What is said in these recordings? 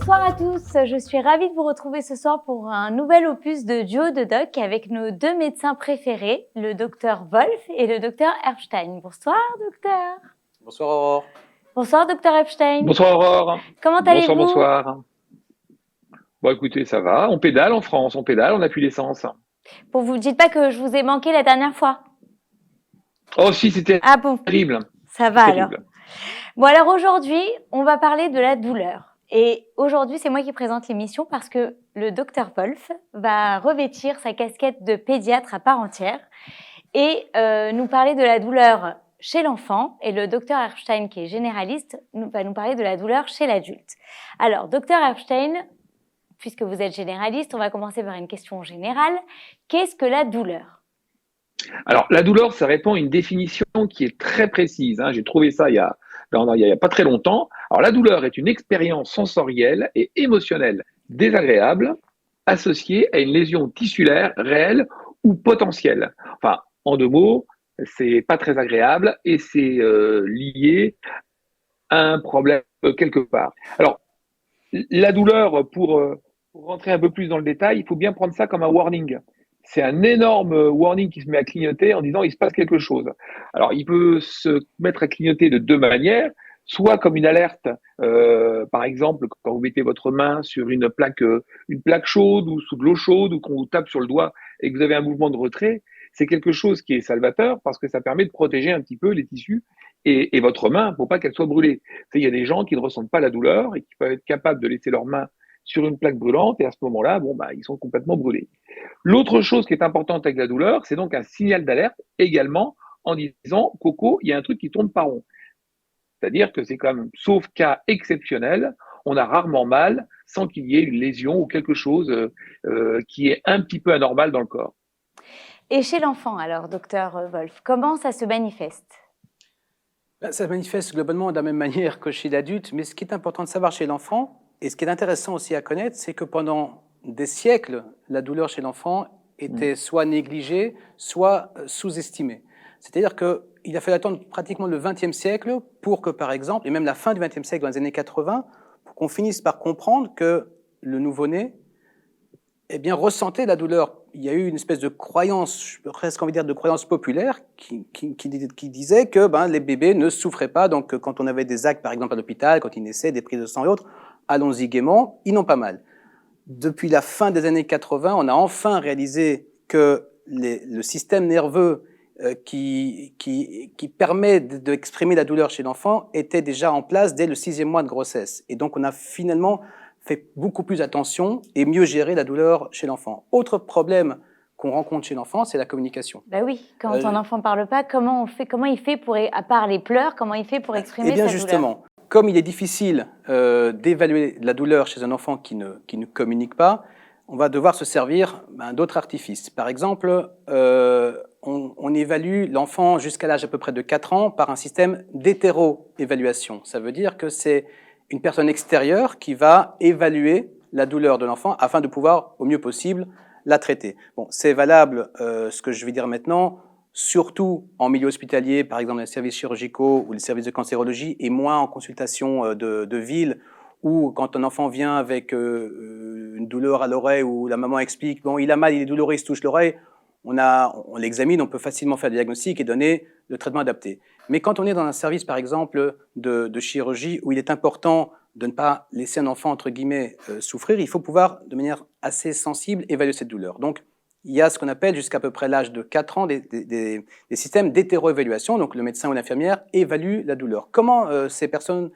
Bonsoir à tous, je suis ravie de vous retrouver ce soir pour un nouvel opus de Duo de Doc avec nos deux médecins préférés, le docteur Wolf et le docteur Erpstein. Bonsoir docteur. Bonsoir Aurore. Bonsoir docteur Erpstein. Bonsoir Aurore. Comment allez-vous? Bonsoir. Bon écoutez, ça va, on pédale en France, on n'a plus d'essence. Bon, vous ne dites pas que je vous ai manqué la dernière fois? Oh si, c'était terrible. Ça va alors. Bon alors aujourd'hui, on va parler de la douleur. Et aujourd'hui, c'est moi qui présente l'émission parce que le docteur Wolf va revêtir sa casquette de pédiatre à part entière et nous parler de la douleur chez l'enfant. Et le docteur Erpstein, qui est généraliste, va nous parler de la douleur chez l'adulte. Alors, docteur Erpstein, puisque vous êtes généraliste, on va commencer par une question générale. Qu'est-ce que la douleur? Alors, la douleur, ça répond à une définition qui est très précise. J'ai trouvé ça il y a pas très longtemps. Alors, la douleur est une expérience sensorielle et émotionnelle désagréable associée à une lésion tissulaire réelle ou potentielle. Enfin, en deux mots, c'est pas très agréable et c'est lié à un problème quelque part. Alors, la douleur, pour rentrer un peu plus dans le détail, il faut bien prendre ça comme un warning. C'est un énorme warning qui se met à clignoter en disant il se passe quelque chose. Alors, il peut se mettre à clignoter de deux manières, soit comme une alerte, par exemple, quand vous mettez votre main sur une plaque chaude ou sous de l'eau chaude ou qu'on vous tape sur le doigt et que vous avez un mouvement de retrait, c'est quelque chose qui est salvateur parce que ça permet de protéger un petit peu les tissus et votre main pour pas qu'elle soit brûlée. Il y a des gens qui ne ressentent pas la douleur et qui peuvent être capables de laisser leur main sur une plaque brûlante et à ce moment-là, ils sont complètement brûlés. L'autre chose qui est importante avec la douleur, c'est donc un signal d'alerte également en disant « Coco, il y a un truc qui tourne pas rond ». C'est-à-dire que c'est quand même, sauf cas exceptionnel, on a rarement mal sans qu'il y ait une lésion ou quelque chose qui est un petit peu anormal dans le corps. Et chez l'enfant alors, docteur Wolf, comment ça se manifeste? Ça se manifeste globalement de la même manière que chez l'adulte, mais ce qui est important de savoir chez l'enfant, et ce qui est intéressant aussi à connaître, c'est que pendant des siècles, la douleur chez l'enfant était soit négligée, soit sous-estimée. C'est-à-dire qu'il a fallu attendre pratiquement le XXe siècle pour que, par exemple, et même la fin du XXe siècle, dans les années 80, pour qu'on finisse par comprendre que le nouveau-né ressentait la douleur. Il y a eu une espèce de croyance, presque envie de dire de croyance populaire, qui disait que les bébés ne souffraient pas. Donc, quand on avait des actes, par exemple, à l'hôpital, quand ils naissaient, des prises de sang et autres, allons-y gaiement, ils n'ont pas mal. Depuis la fin des années 80, on a enfin réalisé que le système nerveux qui permet d'exprimer la douleur chez l'enfant était déjà en place dès le 6e mois de grossesse. Et donc, on a finalement fait beaucoup plus attention et mieux gérer la douleur chez l'enfant. Autre problème qu'on rencontre chez l'enfant, c'est la communication. Ben oui, quand un enfant ne parle pas, comment il fait pour, à part les pleurs, comment il fait pour exprimer sa douleur? Justement, comme il est difficile d'évaluer la douleur chez un enfant qui ne communique pas, on va devoir se servir d'autres artifices. Par exemple, on évalue l'enfant jusqu'à l'âge à peu près de 4 ans par un système d'hétéro-évaluation. Ça veut dire que c'est une personne extérieure qui va évaluer la douleur de l'enfant afin de pouvoir, au mieux possible, la traiter. Bon, c'est valable, ce que je vais dire maintenant, surtout en milieu hospitalier, par exemple dans les services chirurgicaux ou les services de cancérologie, et moins en consultation de ville, ou quand un enfant vient avec une douleur à l'oreille où la maman explique « bon, il a mal, il est douloureux, il se touche l'oreille », on l'examine, on peut facilement faire le diagnostic et donner le traitement adapté. Mais quand on est dans un service, par exemple, de chirurgie, où il est important de ne pas laisser un enfant, entre guillemets, souffrir, il faut pouvoir, de manière assez sensible, évaluer cette douleur. Donc, il y a ce qu'on appelle, jusqu'à peu près l'âge de 4 ans, des systèmes d'hétéro-évaluation. Donc, le médecin ou l'infirmière évalue la douleur. Comment ces personnes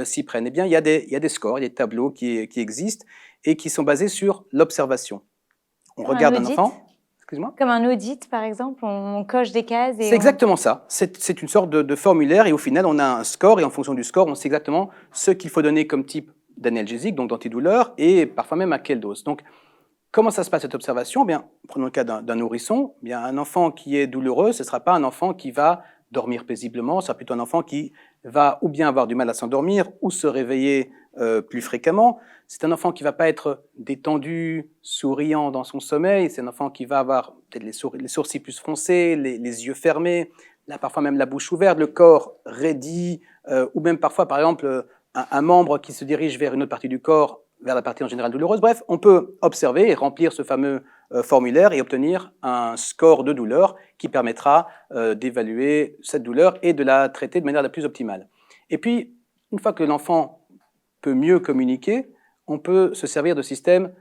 s'y prennent? Eh bien, il y a des scores, il y a des tableaux qui existent et qui sont basés sur l'observation. On regarde un enfant. Excuse-moi. Comme un audit, par exemple, on coche des cases. C'est exactement ça. C'est une sorte de formulaire et au final, on a un score et en fonction du score, on sait exactement ce qu'il faut donner comme type d'analgésique, donc d'antidouleur, et parfois même à quelle dose. Donc, comment ça se passe cette observation? Bien, prenons le cas d'un nourrisson. Bien, un enfant qui est douloureux, ce ne sera pas un enfant qui va dormir paisiblement, ce sera plutôt un enfant qui va ou bien avoir du mal à s'endormir ou se réveiller plus fréquemment. C'est un enfant qui ne va pas être détendu, souriant dans son sommeil. C'est un enfant qui va avoir peut-être les sourcils plus froncés, les yeux fermés, là parfois même la bouche ouverte, le corps raidi, ou même parfois, par exemple, un membre qui se dirige vers une autre partie du corps vers la partie en général douloureuse. Bref, on peut observer et remplir ce fameux formulaire et obtenir un score de douleur qui permettra d'évaluer cette douleur et de la traiter de manière la plus optimale. Et puis, une fois que l'enfant peut mieux communiquer, on peut se servir de systèmes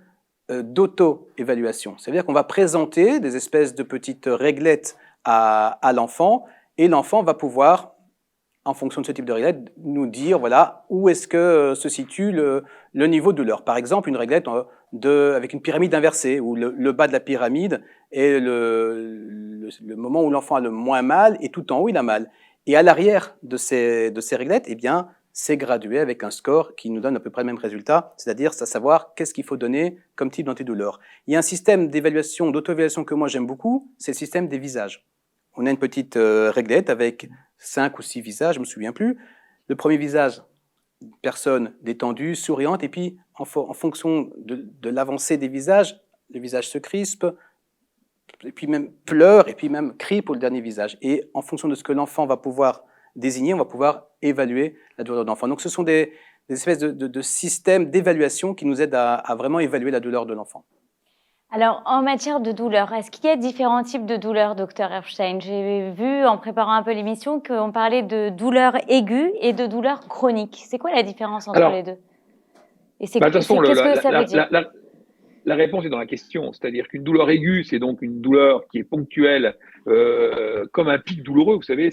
d'auto-évaluation. C'est-à-dire qu'on va présenter des espèces de petites réglettes à l'enfant et l'enfant va pouvoir, en fonction de ce type de réglette, nous dire voilà, où est-ce que se situe le niveau de douleur. Par exemple, une réglette avec une pyramide inversée, où le bas de la pyramide est le moment où l'enfant a le moins mal, et tout en haut, il a mal. Et à l'arrière de ces réglettes, eh bien, c'est gradué avec un score qui nous donne à peu près le même résultat, c'est-à-dire savoir qu'est-ce qu'il faut donner comme type d'antidouleur. Il y a un système d'évaluation, d'auto-évaluation que moi j'aime beaucoup, c'est le système des visages. On a une petite réglette avec 5 ou 6 visages, je ne me souviens plus. Le premier visage, personne détendue, souriante, et puis en fonction de l'avancée des visages, le visage se crispe, et puis même pleure, et puis même crie pour le dernier visage. Et en fonction de ce que l'enfant va pouvoir désigner, on va pouvoir évaluer la douleur de l'enfant. Donc ce sont des espèces de systèmes d'évaluation qui nous aident à vraiment évaluer la douleur de l'enfant. Alors, en matière de douleur, est-ce qu'il y a différents types de douleurs, docteur Erfstein? J'ai vu, en préparant un peu l'émission, qu'on parlait de douleurs aiguës et de douleurs chroniques. C'est quoi la différence entre les deux? Et de toute façon, qu'est-ce que ça veut dire? La réponse est dans la question, c'est-à-dire qu'une douleur aiguë, c'est donc une douleur qui est ponctuelle, comme un pic douloureux, vous savez,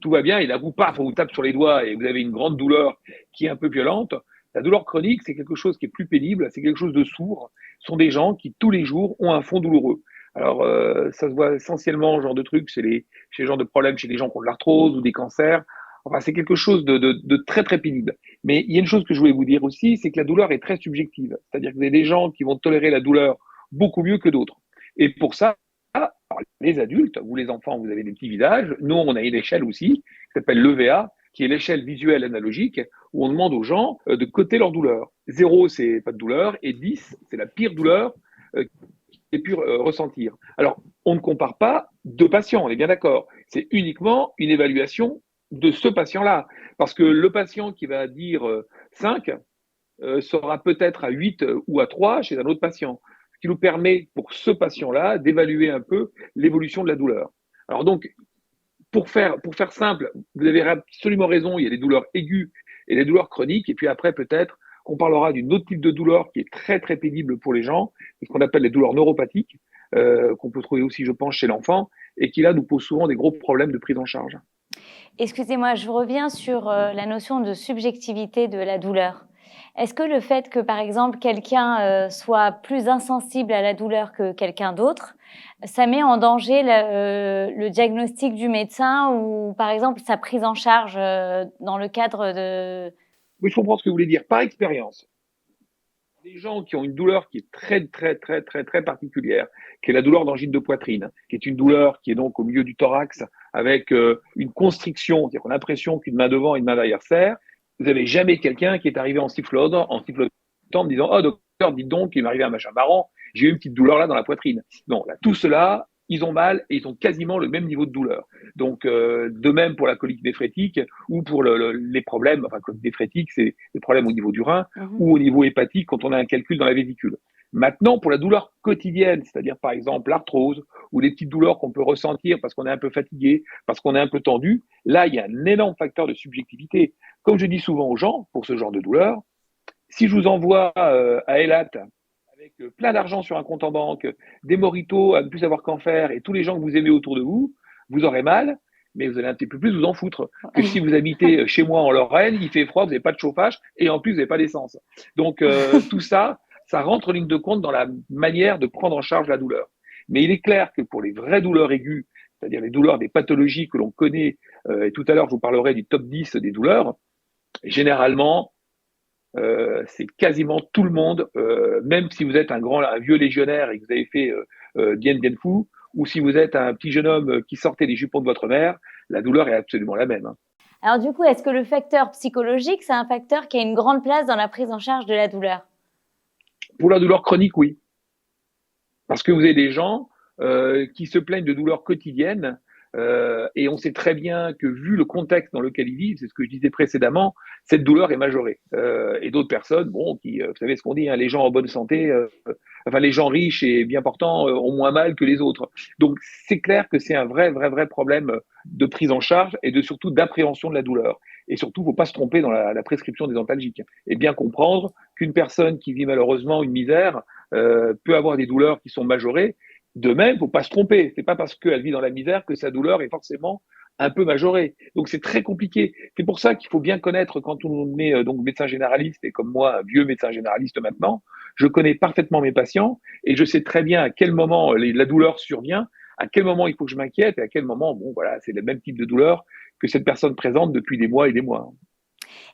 tout va bien, et d'un coup, paf, on vous tape sur les doigts et vous avez une grande douleur qui est un peu violente. La douleur chronique, c'est quelque chose qui est plus pénible, c'est quelque chose de sourd. Ce sont des gens qui, tous les jours, ont un fond douloureux. Alors, ça se voit essentiellement, ce genre de trucs, chez les genres de problèmes, chez les gens qui ont de l'arthrose ou des cancers. Enfin, c'est quelque chose de très, très pénible. Mais il y a une chose que je voulais vous dire aussi, c'est que la douleur est très subjective. C'est-à-dire que vous avez des gens qui vont tolérer la douleur beaucoup mieux que d'autres. Et pour ça, les adultes, vous les enfants, vous avez des petits visages. Nous, on a une échelle aussi, qui s'appelle l'EVA, qui est l'échelle visuelle analogique, où on demande aux gens de coter leur douleur. 0, c'est pas de douleur, et 10, c'est la pire douleur qu'ils aient pu ressentir. Alors, on ne compare pas deux patients, on est bien d'accord. C'est uniquement une évaluation de ce patient-là. Parce que le patient qui va dire 5 sera peut-être à 8 ou à 3 chez un autre patient. Ce qui nous permet, pour ce patient-là, d'évaluer un peu l'évolution de la douleur. Alors donc, pour faire simple, vous avez absolument raison, il y a des douleurs aiguës et des douleurs chroniques. Et puis après, peut-être qu'on parlera d'une autre type de douleur qui est très, très pénible pour les gens, ce qu'on appelle les douleurs neuropathiques, qu'on peut trouver aussi, je pense, chez l'enfant, et qui là nous pose souvent des gros problèmes de prise en charge. Excusez-moi, je reviens sur la notion de subjectivité de la douleur. Est-ce que le fait que, par exemple, quelqu'un soit plus insensible à la douleur que quelqu'un d'autre, ça met en danger le diagnostic du médecin ou, par exemple, sa prise en charge dans le cadre de... Oui, je comprends ce que vous voulez dire. Par expérience, des gens qui ont une douleur qui est très, très, très, très, très particulière, qui est la douleur d'angine de poitrine, qui est une douleur qui est donc au milieu du thorax avec une constriction, c'est-à-dire qu'on a l'impression qu'une main devant et une main derrière serre. Vous n'avez jamais quelqu'un qui est arrivé en sifflotant, en disant « Oh, docteur, dites donc, il m'est arrivé un machin marrant, j'ai eu une petite douleur là dans la poitrine. » Non, là, tout cela, ils ont mal et ils ont quasiment le même niveau de douleur. Donc, de même pour la colique néphrétique ou pour les problèmes, enfin, colique néphrétique, c'est des problèmes au niveau du rein ou au niveau hépatique quand on a un calcul dans la vésicule. Maintenant, pour la douleur quotidienne, c'est-à-dire par exemple l'arthrose ou les petites douleurs qu'on peut ressentir parce qu'on est un peu fatigué, parce qu'on est un peu tendu, là, il y a un énorme facteur de subjectivité. Comme je dis souvent aux gens, pour ce genre de douleur, si je vous envoie à Eilat avec plein d'argent sur un compte en banque, des mojitos à ne plus savoir qu'en faire et tous les gens que vous aimez autour de vous, vous aurez mal, mais vous allez un petit peu plus vous en foutre que si vous habitez chez moi en Lorraine, il fait froid, vous n'avez pas de chauffage et en plus vous n'avez pas d'essence. Donc tout ça, ça rentre en ligne de compte dans la manière de prendre en charge la douleur. Mais il est clair que pour les vraies douleurs aiguës, c'est-à-dire les douleurs des pathologies que l'on connaît, et tout à l'heure je vous parlerai du top 10 des douleurs, généralement, c'est quasiment tout le monde, même si vous êtes un vieux légionnaire et que vous avez fait Dien Bien Phu, ou si vous êtes un petit jeune homme qui sortait des jupons de votre mère, la douleur est absolument la même. Alors du coup, est-ce que le facteur psychologique, c'est un facteur qui a une grande place dans la prise en charge de la douleur? Pour la douleur chronique, oui. Parce que vous avez des gens qui se plaignent de douleurs quotidiennes Et on sait très bien que vu le contexte dans lequel ils vivent, c'est ce que je disais précédemment, cette douleur est majorée. Et d'autres personnes, bon, vous savez ce qu'on dit, hein, les gens en bonne santé, enfin les gens riches et bien portants ont moins mal que les autres. Donc c'est clair que c'est un vrai problème de prise en charge et de surtout d'appréhension de la douleur. Et surtout, il ne faut pas se tromper dans la prescription des antalgiques et bien comprendre qu'une personne qui vit malheureusement une misère peut avoir des douleurs qui sont majorées. De même, il ne faut pas se tromper. C'est pas parce qu'elle vit dans la misère que sa douleur est forcément un peu majorée. Donc c'est très compliqué. C'est pour ça qu'il faut bien connaître quand on est donc médecin généraliste et comme moi, un vieux médecin généraliste maintenant, je connais parfaitement mes patients et je sais très bien à quel moment la douleur survient, à quel moment il faut que je m'inquiète et à quel moment, bon voilà, c'est le même type de douleur que cette personne présente depuis des mois et des mois.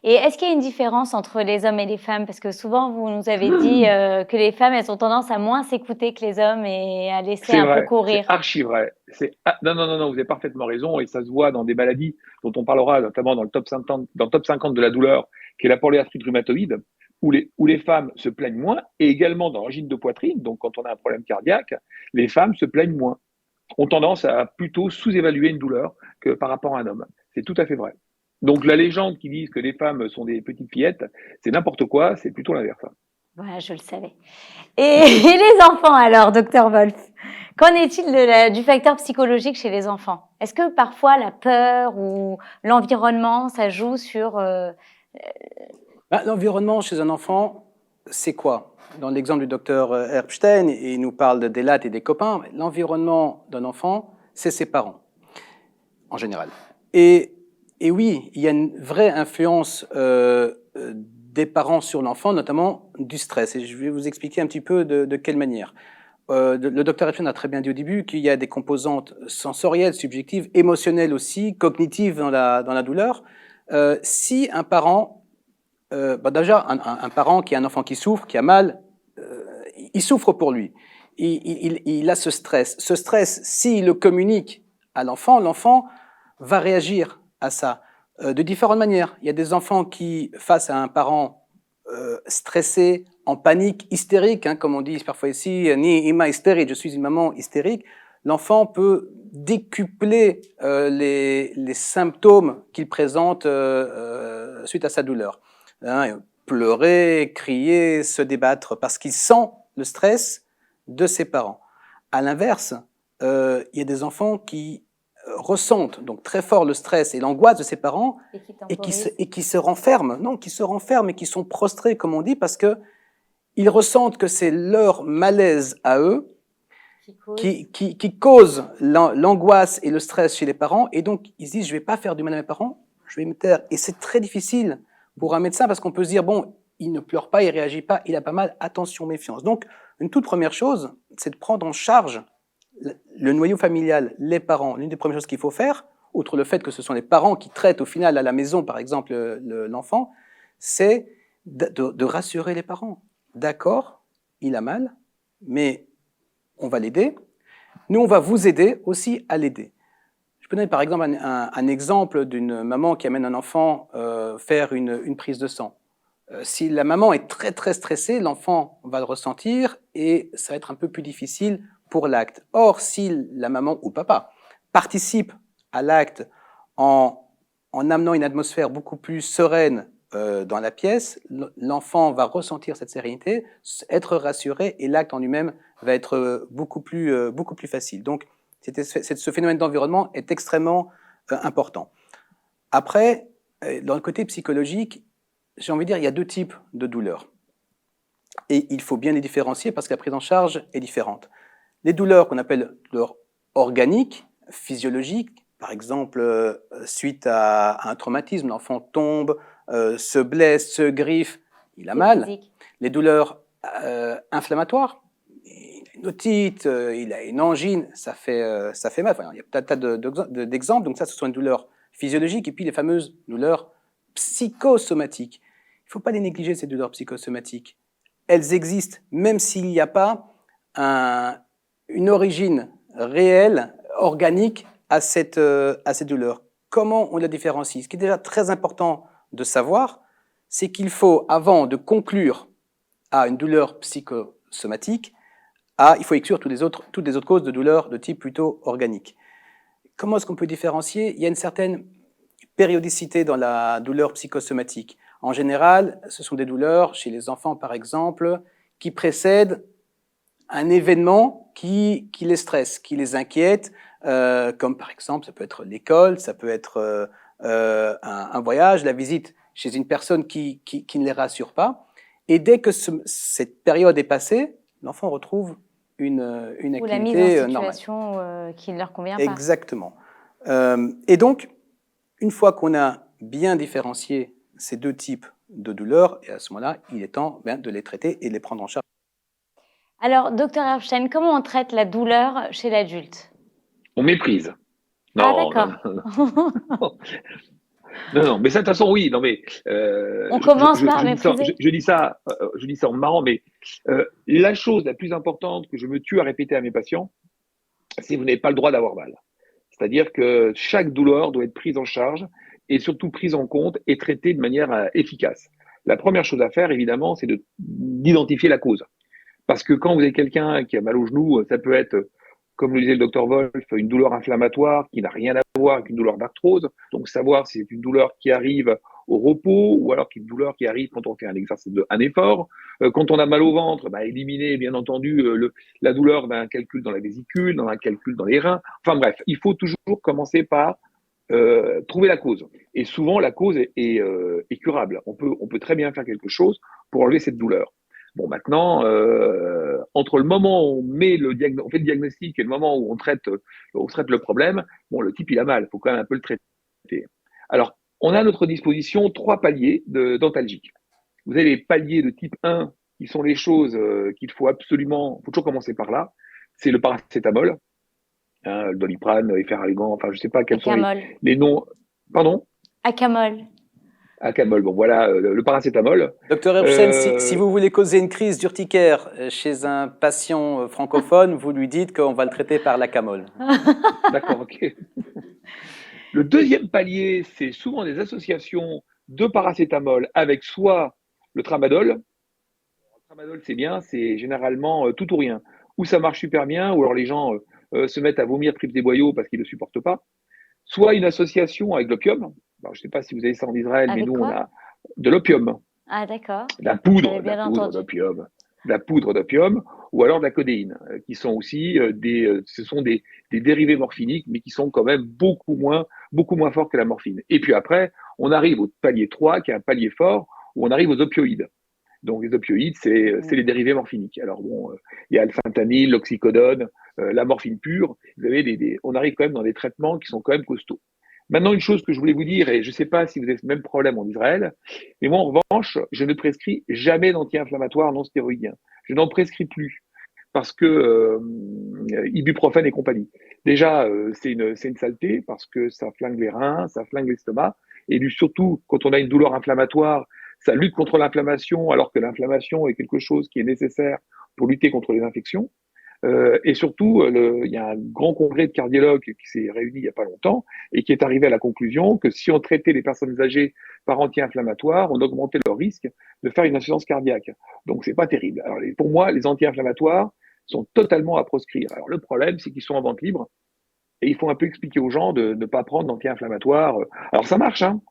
Et est-ce qu'il y a une différence entre les hommes et les femmes? Parce que souvent, vous nous avez dit que les femmes, elles ont tendance à moins s'écouter que les hommes et à laisser C'est un peu vrai, c'est courir. archi vrai. Non, vous avez parfaitement raison et ça se voit dans des maladies dont on parlera notamment dans le top 50 de la douleur, qui est la polyarthrite rhumatoïde, où les femmes se plaignent moins et également dans l'angine de poitrine, donc quand on a un problème cardiaque, les femmes se plaignent moins, ont tendance à plutôt sous-évaluer une douleur que par rapport à un homme. C'est tout à fait vrai. Donc la légende qui dit que les femmes sont des petites fillettes, c'est n'importe quoi, c'est plutôt l'inverse. Voilà, je le savais. Et les enfants alors, docteur Wolf? Qu'en est-il du facteur psychologique chez les enfants? Est-ce que parfois la peur ou l'environnement, ça joue sur... L'environnement chez un enfant, c'est quoi? Dans l'exemple du docteur Erbstein, il nous parle des lattes et des copains. L'environnement d'un enfant, c'est ses parents, en général. Et oui, il y a une vraie influence des parents sur l'enfant, notamment du stress. Et je vais vous expliquer un petit peu de quelle manière. Le docteur Erbstein a très bien dit au début qu'il y a des composantes sensorielles, subjectives, émotionnelles aussi, cognitives dans la douleur. Si un parent... déjà, un parent qui a un enfant qui souffre, qui a mal, il souffre pour lui. Il a ce stress. Ce stress, s'il le communique à l'enfant, l'enfant va réagir à ça de différentes manières. Il y a des enfants qui, face à un parent stressé, en panique, hystérique, hein, comme on dit parfois ici, ni ima hystérique, je suis une maman hystérique, l'enfant peut décupler les symptômes qu'il présente suite à sa douleur. Hein, pleurer, crier, se débattre, parce qu'il sent le stress de ses parents. À l'inverse, il y a des enfants qui ressentent donc très fort le stress et l'angoisse de ses parents et qui se renferment, et qui sont prostrés, comme on dit, parce que ils ressentent que c'est leur malaise à eux qui cause l'angoisse et le stress chez les parents, et donc ils se disent je vais pas faire du mal à mes parents, je vais me taire. Et c'est très difficile pour un médecin parce qu'on peut se dire bon, il ne pleure pas, il réagit pas, il a pas mal, attention, méfiance. Donc une toute première chose, c'est de prendre en charge le noyau familial, les parents. L'une des premières choses qu'il faut faire, outre le fait que ce sont les parents qui traitent au final à la maison, par exemple, l'enfant, c'est de rassurer les parents. D'accord, il a mal, mais on va l'aider. Nous, on va vous aider aussi à l'aider. Je peux donner par exemple un exemple d'une maman qui amène un enfant faire une prise de sang. Si la maman est très très stressée, l'enfant va le ressentir et ça va être un peu plus difficile pour l'acte. Or, si la maman ou papa participe à l'acte en amenant une atmosphère beaucoup plus sereine dans la pièce, l'enfant va ressentir cette sérénité, être rassuré et l'acte en lui-même va être beaucoup plus facile. Donc, ce phénomène d'environnement est extrêmement important. Après, dans le côté psychologique, j'ai envie de dire, il y a deux types de douleurs. Et il faut bien les différencier parce que la prise en charge est différente. Les douleurs qu'on appelle douleurs organiques, physiologiques, par exemple, suite à un traumatisme, l'enfant tombe, se blesse, se griffe, il a mal. Physique. Les douleurs inflammatoires, il a une otite, il a une angine, ça fait mal. Enfin, il y a un tas d'exemples. Donc ça, ce sont les douleurs physiologiques et puis les fameuses douleurs psychosomatiques. Il ne faut pas les négliger, ces douleurs psychosomatiques. Elles existent, même s'il n'y a pas une origine réelle, organique, à cette douleur. Comment on la différencie? Ce qui est déjà très important de savoir, c'est qu'il faut, avant de conclure à une douleur psychosomatique, il faut exclure toutes les autres causes de douleur de type plutôt organique. comment est-ce qu'on peut différencier? Il y a une certaine périodicité dans la douleur psychosomatique. En général, ce sont des douleurs, chez les enfants par exemple, qui précèdent un événement qui les stresse, qui les inquiète, comme par exemple, ça peut être l'école, ça peut être un voyage, la visite chez une personne qui ne les rassure pas. Et dès que cette période est passée, l'enfant retrouve une activité Ou la mise en situation qui ne leur convient pas. Exactement. Et donc, une fois qu'on a bien différencié ces deux types de douleurs, et à ce moment-là, il est temps de les traiter et de les prendre en charge. Alors, docteur Erpstein, comment on traite la douleur chez l'adulte? On méprise. Non, d'accord. Non, mais ça, de toute façon, oui. Non, mais on commence par mépriser. Je dis ça en marrant, mais la chose la plus importante que je me tue à répéter à mes patients, c'est que vous n'avez pas le droit d'avoir mal. C'est-à-dire que chaque douleur doit être prise en charge et surtout prise en compte et traitée de manière efficace. La première chose à faire, évidemment, c'est d'identifier la cause. Parce que quand vous avez quelqu'un qui a mal au genou, ça peut être, comme le disait le docteur Wolf, une douleur inflammatoire qui n'a rien à voir avec une douleur d'arthrose. Donc, savoir si c'est une douleur qui arrive au repos ou alors une douleur qui arrive quand on fait un effort. Quand on a mal au ventre, éliminer, bien entendu, la douleur d'un calcul dans la vésicule, d'un calcul dans les reins. Enfin bref, il faut toujours commencer par trouver la cause. Et souvent, la cause est curable. On peut très bien faire quelque chose pour enlever cette douleur. Bon, maintenant, entre le moment où on fait le diagnostic et le moment où on traite le problème, bon, le type, il a mal. Il faut quand même un peu le traiter. Alors, on a à notre disposition 3 paliers d'antalgiques. Vous avez les paliers de type 1, qui sont les choses qu'il faut toujours commencer par là. C'est le paracétamol, le Doliprane, Efferalgan, enfin, je sais pas quels sont les noms. Pardon? Acamol, bon voilà, le paracétamol. Docteur Erpstein, si vous voulez causer une crise d'urticaire chez un patient francophone, vous lui dites qu'on va le traiter par l'acamol. D'accord, ok. Le deuxième palier, c'est souvent des associations de paracétamol avec soit le tramadol. Le tramadol, c'est bien, c'est généralement tout ou rien. Ou ça marche super bien, ou alors les gens se mettent à vomir tripes des boyaux parce qu'ils ne le supportent pas. Soit une association avec l'opium. Alors, je ne sais pas si vous avez ça en Israël, mais nous, on a de l'opium. Ah, d'accord. La poudre d'opium, ou alors de la codéine, qui sont aussi ce sont des dérivés morphiniques, mais qui sont quand même beaucoup moins forts que la morphine. Et puis après, on arrive au palier 3, qui est un palier fort, où on arrive aux opioïdes. Donc, les opioïdes, c'est les dérivés morphiniques. Alors, bon, il y a le fentanyl, l'oxycodone, la morphine pure. Vous avez on arrive quand même dans des traitements qui sont quand même costauds. Maintenant, une chose que je voulais vous dire, et je ne sais pas si vous avez ce même problème en Israël, mais moi, en revanche, je ne prescris jamais d'anti-inflammatoires non stéroïdiens. Je n'en prescris plus parce que ibuprofène et compagnie. Déjà, c'est une saleté parce que ça flingue les reins, ça flingue l'estomac, et surtout, quand on a une douleur inflammatoire, ça lutte contre l'inflammation, alors que l'inflammation est quelque chose qui est nécessaire pour lutter contre les infections. Et surtout, il y a un grand congrès de cardiologues qui s'est réuni il n'y a pas longtemps et qui est arrivé à la conclusion que si on traitait les personnes âgées par anti-inflammatoires, on augmentait leur risque de faire une insuffisance cardiaque. Donc, c'est pas terrible. Alors, pour moi, les anti-inflammatoires sont totalement à proscrire. Alors, le problème, c'est qu'ils sont en vente libre et il faut un peu expliquer aux gens de ne pas prendre d'anti-inflammatoires. Alors, ça marche, hein.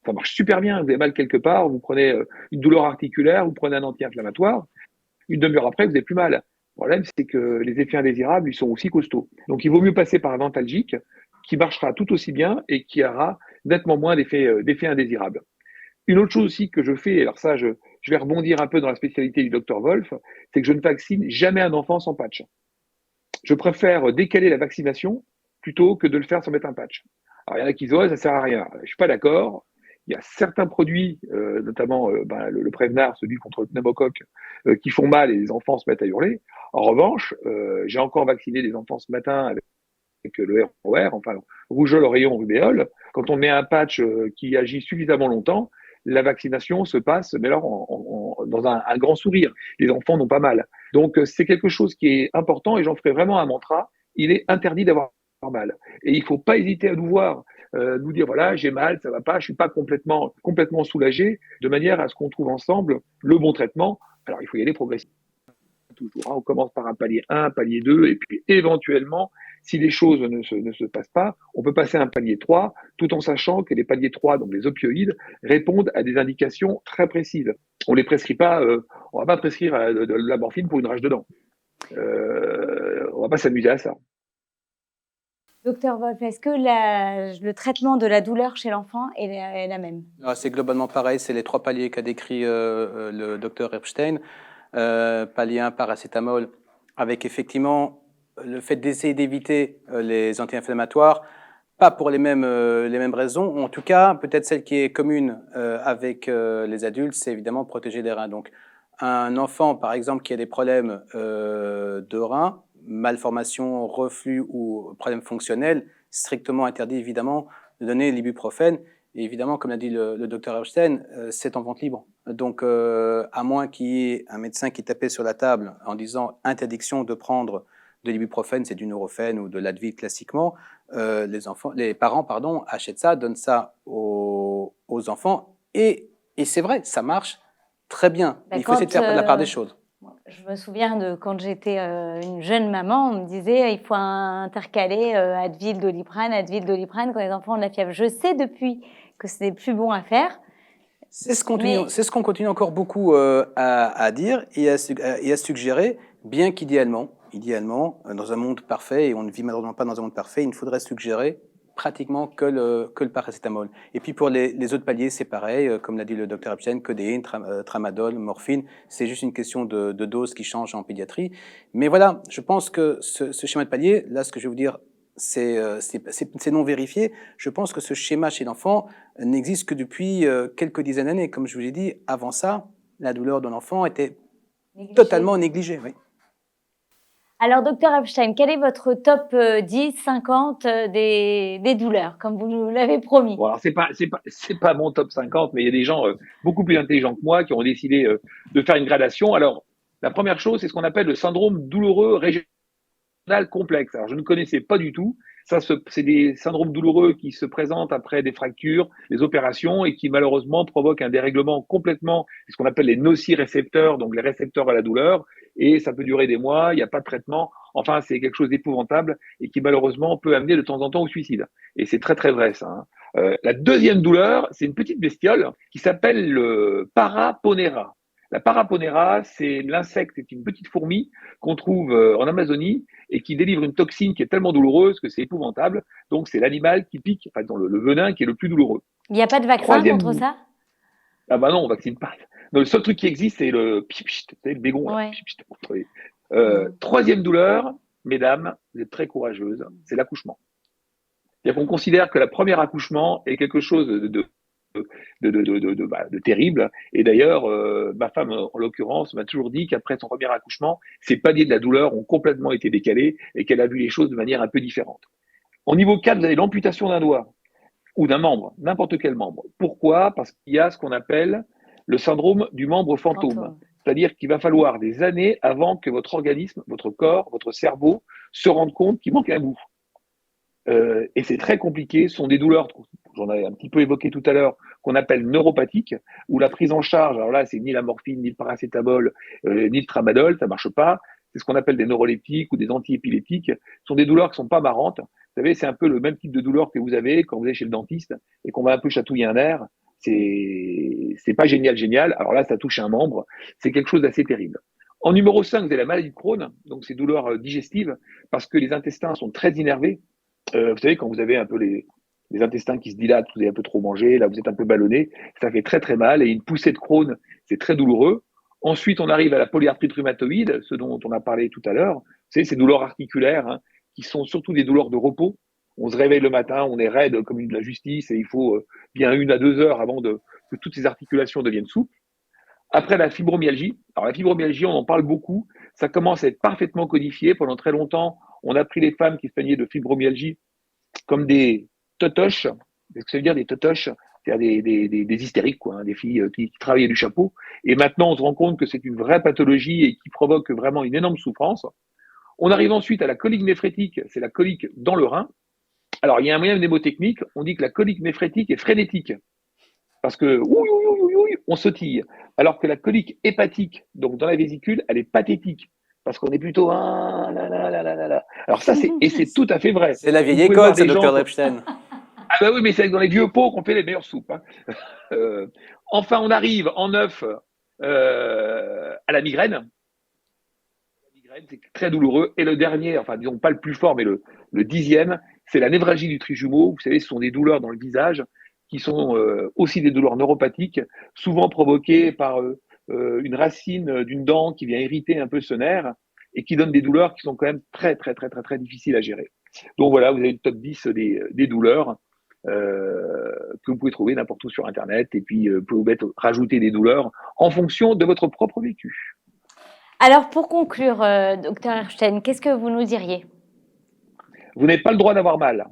Ça marche super bien. Vous avez mal quelque part, vous prenez une douleur articulaire, vous prenez un anti-inflammatoire. Une demi-heure après, vous n'avez plus mal. Le problème, c'est que les effets indésirables, ils sont aussi costauds. Donc, il vaut mieux passer par un antalgique qui marchera tout aussi bien et qui aura nettement moins d'effets indésirables. Une autre chose aussi que je fais, alors ça, je vais rebondir un peu dans la spécialité du docteur Wolf, c'est que je ne vaccine jamais un enfant sans patch. Je préfère décaler la vaccination plutôt que de le faire sans mettre un patch. Alors, il y en a qui disent, ouais, ça sert à rien. Je suis pas d'accord. Il y a certains produits, notamment le Prevnar, celui contre le pneumocoque, qui font mal et les enfants se mettent à hurler. En revanche, j'ai encore vacciné des enfants ce matin avec le ROR, enfin rougeole, oreillon, rubéole. Quand on met un patch qui agit suffisamment longtemps, la vaccination se passe, mais alors dans un grand sourire. Les enfants n'ont pas mal. Donc c'est quelque chose qui est important et j'en ferai vraiment un mantra. Il est interdit d'avoir mal. Et il ne faut pas hésiter à nous voir. Nous dire voilà, j'ai mal, ça va pas, je suis pas complètement soulagé, de manière à ce qu'on trouve ensemble le bon traitement. Alors il faut y aller progressivement. toujours. On commence par un palier 1, un palier 2, et puis éventuellement, si les choses ne se passent pas, on peut passer à un palier 3, tout en sachant que les paliers 3, donc les opioïdes, répondent à des indications très précises. On les prescrit pas, on va pas prescrire de la morphine pour une rage de dents. On va pas s'amuser à ça. Docteur Wolf, est-ce que le traitement de la douleur chez l'enfant est la même? C'est globalement pareil, c'est les 3 paliers qu'a décrit le docteur Epstein. Palier 1, paracétamol, avec effectivement le fait d'essayer d'éviter les anti-inflammatoires, pas pour les mêmes raisons. En tout cas, peut-être celle qui est commune avec les adultes, c'est évidemment protéger les reins. Donc, un enfant, par exemple, qui a des problèmes de reins, malformation, reflux ou problèmes fonctionnels, strictement interdit évidemment de donner l'ibuprofène. Et évidemment, comme l'a dit le docteur Epstein, c'est en vente libre. Donc, à moins qu'il y ait un médecin qui tapait sur la table en disant interdiction de prendre de l'ibuprofène, c'est du Nurofen ou de l'Advil classiquement, les parents achètent ça, donnent ça aux enfants. Et c'est vrai, ça marche très bien. Il faut essayer de faire la part des choses. Je me souviens de quand j'étais une jeune maman, on me disait il faut intercaler Advil, Doliprane quand les enfants ont de la fièvre. Je sais depuis que ce n'est plus bon à faire. C'est ce qu'on continue encore beaucoup à dire et à suggérer, bien qu'idéalement, dans un monde parfait, et on ne vit malheureusement pas dans un monde parfait, il ne faudrait suggérer pratiquement que le paracétamol. Et puis pour les autres paliers, c'est pareil, comme l'a dit le docteur Epstein, codéine, tramadol, morphine, c'est juste une question de dose qui change en pédiatrie. Mais voilà, je pense que ce schéma de palier, là ce que je vais vous dire, c'est non vérifié. Je pense que ce schéma chez l'enfant n'existe que depuis quelques dizaines d'années. Comme je vous l'ai dit, avant ça, la douleur de l'enfant était totalement négligée. Oui. Alors, docteur Epstein, quel est votre top 10, 50 des douleurs, comme vous nous l'avez promis? Bon, alors c'est pas mon top 50, mais il y a des gens beaucoup plus intelligents que moi qui ont décidé de faire une gradation. Alors, la première chose, c'est ce qu'on appelle le syndrome douloureux régional complexe. Alors, je ne connaissais pas du tout. Ça, c'est des syndromes douloureux qui se présentent après des fractures, des opérations et qui malheureusement provoquent un dérèglement complètement, ce qu'on appelle les nocicepteurs, donc les récepteurs à la douleur. Et ça peut durer des mois, il n'y a pas de traitement. Enfin, c'est quelque chose d'épouvantable et qui malheureusement peut amener de temps en temps au suicide. Et c'est très très vrai ça. La deuxième douleur, c'est une petite bestiole qui s'appelle le Paraponera. La Paraponera, c'est l'insecte, c'est une petite fourmi qu'on trouve en Amazonie et qui délivre une toxine qui est tellement douloureuse que c'est épouvantable. Donc, c'est l'animal qui pique, enfin, dans le venin qui est le plus douloureux. Il n'y a pas de vaccin contre ça? Ah bah non, on vaccine pas. Non, le seul truc qui existe, c'est le bégon. Ouais. Troisième douleur, mesdames, vous êtes très courageuses, c'est l'accouchement. C'est-à-dire qu'on considère que le premier accouchement est quelque chose de terrible. Et d'ailleurs, ma femme, en l'occurrence, m'a toujours dit qu'après son premier accouchement, ses paliers de la douleur ont complètement été décalés et qu'elle a vu les choses de manière un peu différente. Au niveau 4, vous avez l'amputation d'un doigt ou d'un membre, n'importe quel membre. Pourquoi? Parce qu'il y a ce qu'on appelle le syndrome du membre fantôme. C'est-à-dire qu'il va falloir des années avant que votre organisme, votre corps, votre cerveau se rende compte qu'il manque un bout. Et c'est très compliqué. Ce sont des douleurs, j'en avais un petit peu évoqué tout à l'heure, qu'on appelle neuropathiques, où la prise en charge, alors là, c'est ni la morphine, ni le paracétamol, ni le tramadol, ça marche pas. C'est ce qu'on appelle des neuroleptiques ou des antiépileptiques. Ce sont des douleurs qui sont pas marrantes. Vous savez, c'est un peu le même type de douleur que vous avez quand vous allez chez le dentiste et qu'on va un peu chatouiller un nerf. C'est pas génial. Alors là, ça touche un membre. C'est quelque chose d'assez terrible. En numéro 5, vous avez la maladie de Crohn, donc ces douleurs digestives, parce que les intestins sont très innervés. Vous savez, quand vous avez un peu les intestins qui se dilatent, vous avez un peu trop mangé, là vous êtes un peu ballonné, ça fait très très mal. Et une poussée de Crohn, c'est très douloureux. Ensuite, on arrive à la polyarthrite rhumatoïde, ce dont on a parlé tout à l'heure. Vous savez, ces douleurs articulaires, hein, qui sont surtout des douleurs de repos. On se réveille le matin, on est raide comme de la justice et il faut bien 1 à 2 heures avant que toutes ces articulations deviennent souples. Après, la fibromyalgie. Alors, la fibromyalgie, on en parle beaucoup. Ça commence à être parfaitement codifié. Pendant très longtemps, on a pris les femmes qui se plaignaient de fibromyalgie comme des totoches. Qu'est-ce que ça veut dire, des totoches? C'est-à-dire des hystériques, quoi, hein, des filles qui travaillaient du chapeau. Et maintenant, on se rend compte que c'est une vraie pathologie et qui provoque vraiment une énorme souffrance. On arrive ensuite à la colique néphrétique. C'est la colique dans le rein. Alors, il y a un moyen mnémotechnique. On dit que la colique néphrétique est frénétique. Parce que, on sautille. Alors que la colique hépatique, donc dans la vésicule, elle est pathétique. parce qu'on est plutôt ah là là là là là là. Alors ça c'est tout à fait vrai. C'est la vieille Vous pouvez voir école, c'est des gens docteur Epstein. Ah bah oui, mais c'est dans les vieux pots qu'on fait les meilleures soupes, hein. Enfin, on arrive en neuf à la migraine. La migraine, c'est très douloureux. Et le dernier, enfin disons pas le plus fort, mais le 10e, c'est la névralgie du trijumeau. Vous savez, ce sont des douleurs dans le visage qui sont aussi des douleurs neuropathiques, souvent provoquées par une racine d'une dent qui vient irriter un peu ce nerf et qui donne des douleurs qui sont quand même très, très, très, très, très difficiles à gérer. Donc voilà, vous avez le top 10 des douleurs que vous pouvez trouver n'importe où sur Internet. Et puis, vous pouvez rajouter des douleurs en fonction de votre propre vécu. Alors, pour conclure, docteur Epstein, qu'est-ce que vous nous diriez? Vous n'avez pas le droit d'avoir mal.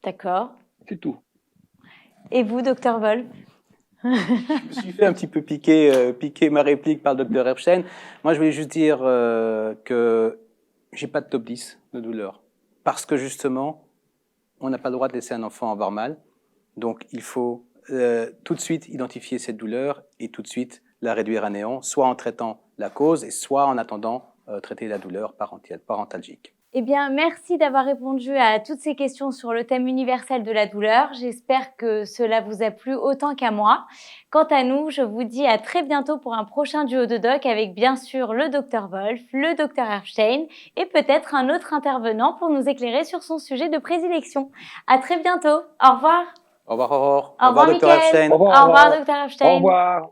D'accord. C'est tout. Et vous, docteur Wolf? Je me suis fait un petit peu piquer ma réplique par le docteur Epstein. Moi, je voulais juste dire que j'ai pas de top 10 de douleur. Parce que justement, on n'a pas le droit de laisser un enfant avoir mal. Donc, il faut tout de suite identifier cette douleur et tout de suite la réduire à néant, soit en traitant la cause et soit en attendant traiter la douleur parentalgique. Eh bien, merci d'avoir répondu à toutes ces questions sur le thème universel de la douleur. J'espère que cela vous a plu autant qu'à moi. Quant à nous, je vous dis à très bientôt pour un prochain duo de doc avec bien sûr le Dr Wolf, le Dr Epstein et peut-être un autre intervenant pour nous éclairer sur son sujet de prédilection. À très bientôt. Au revoir. Au revoir, Aurore. Au revoir, Dr Mickaël. Epstein. Au revoir. Au revoir, Dr Epstein. Au revoir.